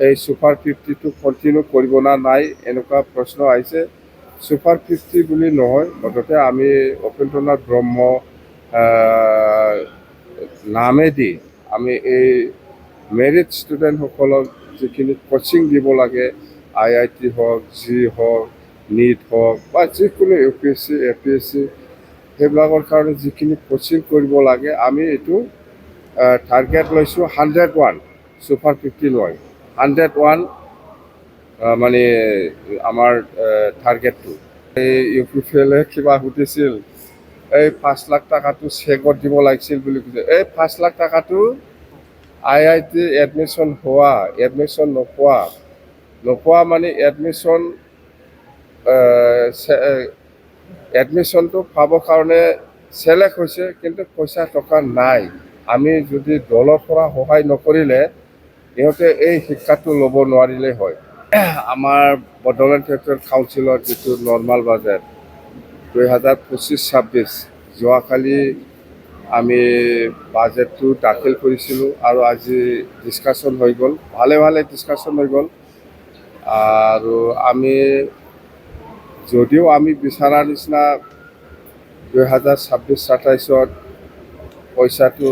এই super 50টো continue কৰিব না নাই এনেকুৱা প্ৰশ্ন আহিছে। সুপাৰ 50 বুলি নহয়, মুঠতে আমি উপেন্দ্ৰনাথ ব্ৰহ্ম নামেদি আমি এই মেৰিট ষ্টুডেণ্টসকলক যিখিনি কোচিং দিব লাগে, IIT হওক, জি হওক, নীট হওক বা যিকোনো UPSC APSC সেইবিলাকৰ কাৰণে যিখিনি কোচিং কৰিব লাগে, আমি এইটো টাৰ্গেট লৈছোঁ 101, সুপাৰ 50 নহয়, 101 মানে আমাৰ টাৰ্গেটটো। এই UPPL কিবা সুধিছিল, এই 5 লাখ টকাটো চেকত দিব লাগিছিল বুলি কৈছে। এই 5 লাখ টকাটো IIT এডমিশ্যন হোৱা, এডমিশ্যন নোপোৱা মানে এডমিশ্যনটো পাবৰ কাৰণে ছিলেক্ট হৈছে, কিন্তু পইচা টকা নাই। আমি যদি দলৰ পৰা সহায় নকৰিলে ইহঁতে এই শিক্ষাটো ল'ব নোৱাৰিলে হয়। আমাৰ বডোলেণ্ড টেৰিটৰিয়েল কাউন্সিলৰ যিটো নৰ্মাল বাজেট 2025-26 যোৱাকালি আমি বাজেটটো দাখিল কৰিছিলোঁ আৰু আজি ডিছকাশ্যন হৈ গ'ল, ভালে ডিছকাশ্যন হৈ গ'ল। আৰু আমি যদিও আমি বিচৰা নিচিনা 2026-27 পইচাটো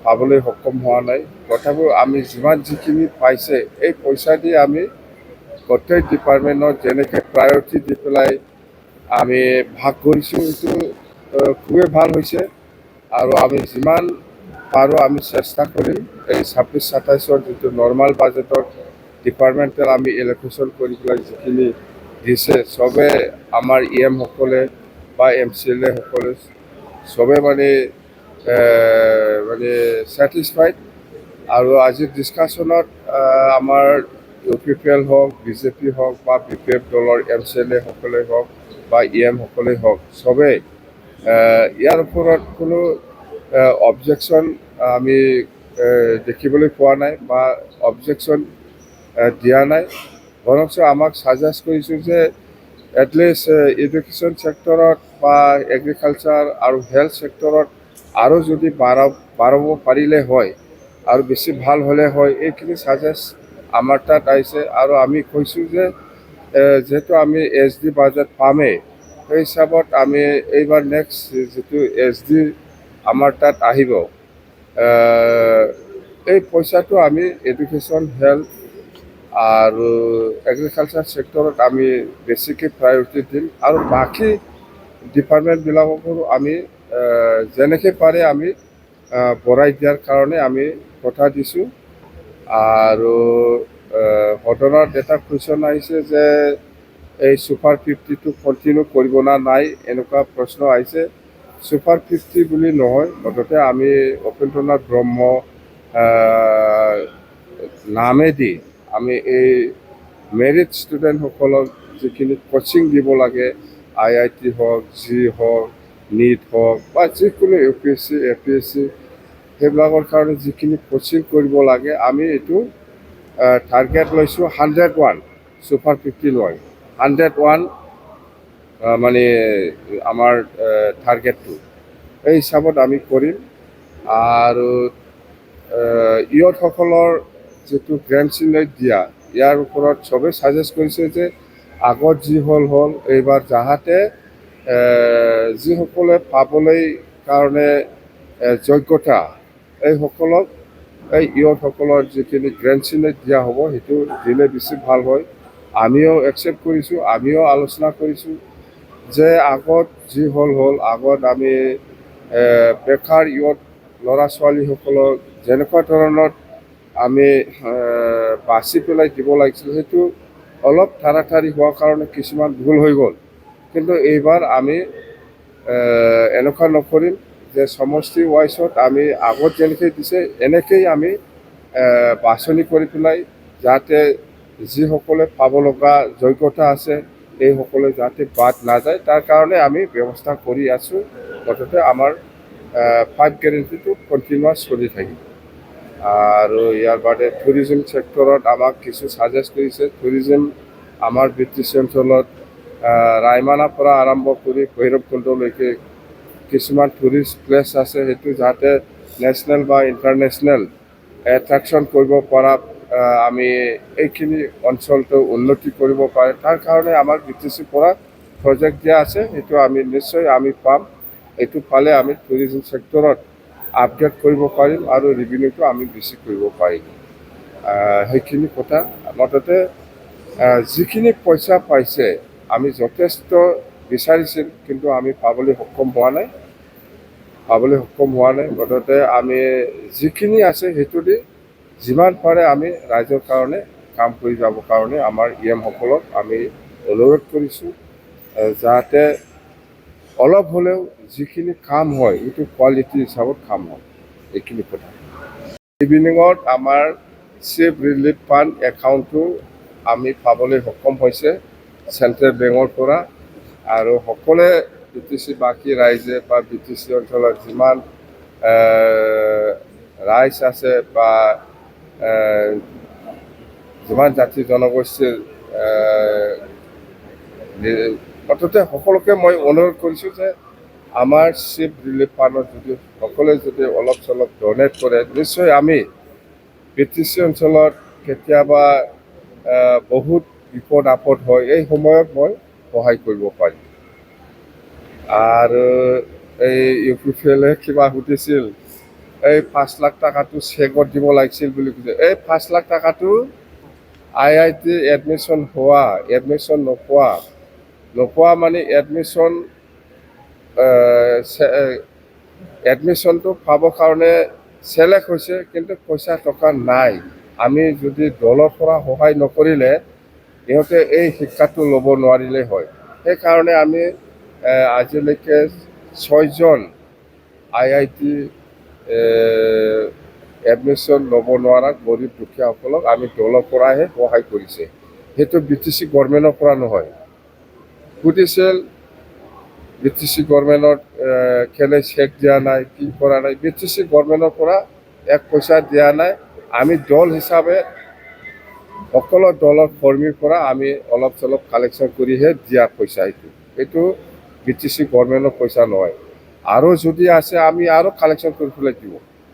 পাবলৈ সক্ষম হোৱা নাই, তথাপিও আমি যিখিনি পাইছে এই পইচা দি আমি গোটেই ডিপাৰ্টমেণ্টত যেনেকৈ প্ৰায়ৰিটি দি পেলাই আমি ভাগ কৰিছোঁ, সেইটো খুবেই ভাল হৈছে। আৰু আমি যিমান পাৰোঁ আমি চেষ্টা কৰিম এই 26-27 যিটো নৰ্মাল বাজেটত ডিপাৰ্টমেণ্টেল আমি এল'কেশ্যন কৰি পেলাই যিখিনি দিছে, চবে আমাৰ EM সকলে বা MCLA সকলে চবে মানে ছেটিছফাইড। আৰু আজিৰ ডিছকাশ্যনত আমাৰ UPPL হওক, BJP হওক বা BPF দলৰ MCLA সকলে হওক বা EM সকলেই হওক, চবেই ইয়াৰ ওপৰত কোনো অবজেকশ্যন আমি দেখিবলৈ পোৱা নাই বা অবজেকশ্যন দিয়া নাই। বৰঞ্চ আমাক ছাজেষ্ট কৰিছোঁ যে এটলিষ্ট এডুকেশ্যন ছেক্টৰত বা এগ্ৰিকালচাৰ আৰু হেল্থ ছেক্টৰত আৰু যদি বাঢ়াব পাৰিলে হয় আৰু বেছি ভাল হ'লে হয়, এইখিনি ছাজেষ্ট আমাৰ তাত আহিছে। আৰু আমি কৈছোঁ যে যিহেতু আমি SD বাজেট পামেই, সেই হিচাপত আমি এইবাৰ নেক্সট যিটো SD আমাৰ তাত আহিব, এই পইচাটো আমি এডুকেশ্যন, হেল্থ আৰু এগ্ৰিকালচাৰ ছেক্টৰত আমি বেছিকৈ প্ৰায়ৰিটি দিম। আৰু বাকী ডিপাৰ্টমেণ্টবিলাককো আমি যেনেকৈ পাৰে আমি বঢ়াই দিয়াৰ কাৰণে আমি কথা দিছোঁ। আৰু সদনত এটা কুৱেশ্যন আহিছে যে এই সুপাৰ 50টো কণ্টিনিউ কৰিব না নাই এনেকুৱা প্ৰশ্ন আহিছে। সুপাৰ 50 বুলি নহয়, মুঠতে আমি উপেন্দ্ৰনাথ ব্ৰহ্ম নামেদি আমি এই মেৰিট ষ্টুডেণ্টসকলক যিখিনি কোচিং দিব লাগে, IIT হওক, জি হওক, নীট হওক বা যিকোনো UPSC APSC সেইবিলাকৰ কাৰণে যিখিনি কোচিং কৰিব লাগে, আমি এইটো টাৰ্গেট লৈছোঁ 101, সুপাৰ 50 নহয়, 101 মানে আমাৰ টাৰ্গেটটো। এই হিচাপত আমি কৰিম। আৰু ইয়থসকলৰ যিটো গ্ৰেণ্ড চিনাইট দিয়া, ইয়াৰ ওপৰত চবেই ছাজেষ্ট কৰিছে যে আগত যি হ'ল এইবাৰ যাহাতে যিসকলে পাবলৈ কাৰণে যোগ্যতা, এইসকলক এই ইয়থসকলৰ যিখিনি গ্ৰেণ্ড চিনাইট দিয়া হ'ব, সেইটো দিলে বেছি ভাল হয়। আমিও একচেপ্ট কৰিছোঁ, আমিও আলোচনা কৰিছোঁ যে আগত যি হ'ল আগত আমি বেকাৰ ইয়থ ল'ৰা ছোৱালীসকলক যেনেকুৱা ধৰণৰ আমি বাছি পেলাই দিব লাগিছিল, সেইটো অলপ ঠাৰাঠাৰি হোৱাৰ কাৰণে কিছুমান ভুল হৈ গ'ল। কিন্তু এইবাৰ আমি এনেকুৱা নকৰিম যে সমষ্টি ৱাইজত আমি আগত যেনেকৈ দিছে এনেকেই আমি বাছনি কৰি পেলাই যাতে যিসকলে পাব লগা যোগ্যতা আছে এইসকলে যাতে বাদ নাযায়, তাৰ কাৰণে আমি ব্যৱস্থা কৰি আছোঁ। মুঠতে আমাৰ 5 গেৰেণ্টিটো কণ্টিনিউৱাছ চলি থাকিব। আৰু ইয়াৰ বাদে টুৰিজিম ছেক্টৰত আমাক কিছু ছাজেষ্ট কৰিছে। টুৰিজিম আমাৰ BTC অঞ্চলত ৰায়মানাৰ পৰা আৰম্ভ কৰি ভৈৰৱকুণ্ডলৈকে কিছুমান টুৰিষ্ট প্লেচ আছে, সেইটো যাতে নেশ্যনেল বা ইণ্টাৰনেশ্যনেল এট্ৰেকশ্যন কৰিব পৰা আমি এইখিনি অঞ্চলটো উন্নতি কৰিব পাৰে তাৰ কাৰণে আমাক BTCৰ পৰা প্ৰজেক্ট দিয়া আছে সেইটো আমি নিশ্চয় আমি পাম এইটো পালে আমি টুৰিজম ছেক্টৰত আপগ্ৰেড কৰিব পাৰিম আৰু ৰেভিনিউটো আমি বেছি কৰিব পাৰিম সেইখিনি কথা মুঠতে যিখিনি পইচা পাইছে আমি যথেষ্ট বিচাৰিছিল কিন্তু আমি পাবলৈ সক্ষম হোৱা নাই মুঠতে আমি যিখিনি আছে সেইটো দি যিমান পাৰে আমি ৰাইজৰ কাৰণে কাম কৰি যাবৰ কাৰণে আমাৰ EM সকলক আমি অনুৰোধ কৰিছোঁ যাতে অলপ হ'লেও যিখিনি কাম হয় এইটো কোৱালিটি হিচাপত কাম হয় এইখিনি কথা ইভিনিঙত আমাৰ চিফ ৰিলিফ ফাণ্ড একাউণ্টটো আমি পাবলৈ সক্ষম হৈছে চেণ্ট্ৰেল বেংকৰ পৰা আৰু সকলোৱে BTC বাকী ৰাইজে বা BTC অঞ্চলত যিমান ৰাইজ আছে বা যিমান জাতি জনগোষ্ঠীৰ মুঠতে সকলোকে মই অনুৰোধ কৰিছোঁ যে আমাৰ চিফ ৰিলিফ ফাণ্ডত যদি সকলোৱে যদি অলপ চলপ ডনেট কৰে নিশ্চয় আমি BTC অঞ্চলত কেতিয়াবা বহুত বিপদ আপদ হয় এই সময়ত মই সহায় কৰিব পাৰিম আৰু এই UPPL কিবা সুধিছিল এই 5 লাখ টকাটো চেকত দিব লাগিছিল বুলি কৈছে এই 5 লাখ টকাটো IIT এডমিশ্যন নোপোৱা মানে এডমিশ্যনটো পাবৰ কাৰণে চিলেক্ট হৈছে কিন্তু পইচা টকা নাই আমি যদি দলৰ পৰা সহায় নকৰিলে ইহঁতে এই শিক্ষাটো ল'ব নোৱাৰিলে হয় সেইকাৰণে আমি আজিলৈকে 6জন IIT এডমিশ্যন ল'ব নোৱাৰা গৰীব দুখীয়াসকলক আমি দলৰ পৰাহে সহায় কৰিছে সেইটো BTC গভৰ্ণমেণ্টৰ পৰা নহয় সুধিছিল BTC গভৰ্ণমেণ্টত কেলে চেক দিয়া নাই কি কৰা নাই BTC গভৰ্ণমেণ্টৰ পৰা এক পইচা দিয়া নাই আমি দল হিচাপে সকলো দলৰ কৰ্মীৰ পৰা আমি অলপ চলপ কালেকশ্যন কৰিহে দিয়া পইচা এইটো BTC গভৰ্ণমেণ্টৰ পইচা নহয় আৰু যদি আছে আমি আৰু কালেকশ্যন কৰি পেলাই দিব